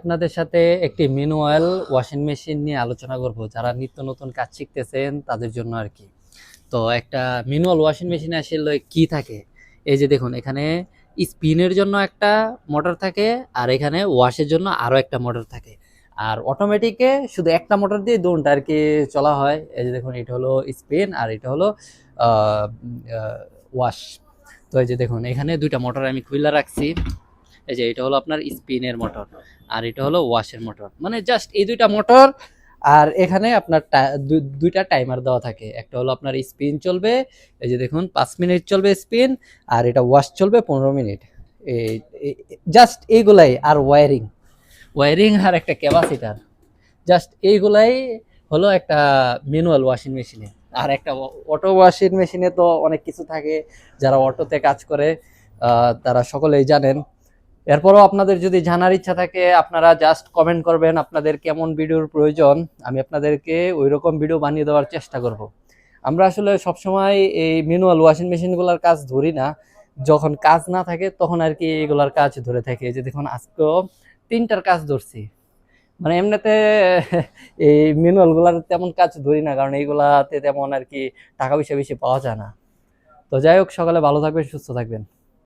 আপনাদের সাথে একটি ম্যানুয়াল ওয়াশিং মেশিন নিয়ে আলোচনা করব, যারা নিত্য নতুন কাজ শিখতেছেন তাদের জন্য আর কি। তো একটা ম্যানুয়াল ওয়াশিং মেশিনে আসলে কি থাকে, এই যে দেখুন এখানে স্পিনের জন্য একটা মোটর থাকে, আর এখানে ওয়াশের জন্য আরো একটা মোটর থাকে। আর অটোমেটিকে শুধু একটা মোটর দিয়ে দুটো আর কি চলা হয়। এই যে দেখুন এটা হলো স্পিন আর এটা হলো ওয়াশ। তো এই যে দেখুন এখানে দুইটা মোটর আমি খুলে রাখছি। এই যে এটা হলো আপনার স্পিনের মোটর আর এটা হলো ওয়াশের মোটর, মানে জাস্ট এই দুইটা মোটর। আর এখানে আপনার দুইটা টাইমার দেওয়া থাকে, একটা হলো আপনার স্পিন চলবে, এই যে দেখুন 5 মিনিট চলবে স্পিন, আর এটা ওয়াশ চলবে 15 মিনিট। এই জাস্ট এইগুলাই, আর ওয়ারিং ওয়ারিং আর একটা ক্যাপাসিটার, জাস্ট এইগুলাই হলো একটা ম্যানুয়াল ওয়াশিং মেশিনে। আর একটা অটো ওয়াশিং মেশিনে তো অনেক কিছু থাকে, যারা অটোতে কাজ করে তারা সকলেই জানেন। এরপরও আপনাদের যদি জানার ইচ্ছা থাকে আপনারা জাস্ট কমেন্ট করবেন আপনাদের কেমন ভিডিওর প্রয়োজন, আমি আপনাদেরকে ওই রকম ভিডিও বানিয়ে দেওয়ার চেষ্টা করব। আমরা আসলে সবসময় এই ম্যানুয়াল ওয়াশিং মেশিনগুলোর কাজ ধরি না, যখন কাজ না থাকে তখন আর কি এগুলার কাজ ধরে থাকে। এই যে দেখুন আজকেও 3টার কাজ ধরছি, মানে এমনিতে এই ম্যানুয়াল গুলার তেমন কাজ ধরি না, কারণ এইগুলাতে তেমন আর কি টাকা পয়সা বেশি পাওয়া যায় না। তো যাই হোক, সকালে ভালো থাকবেন, সুস্থ থাকবেন।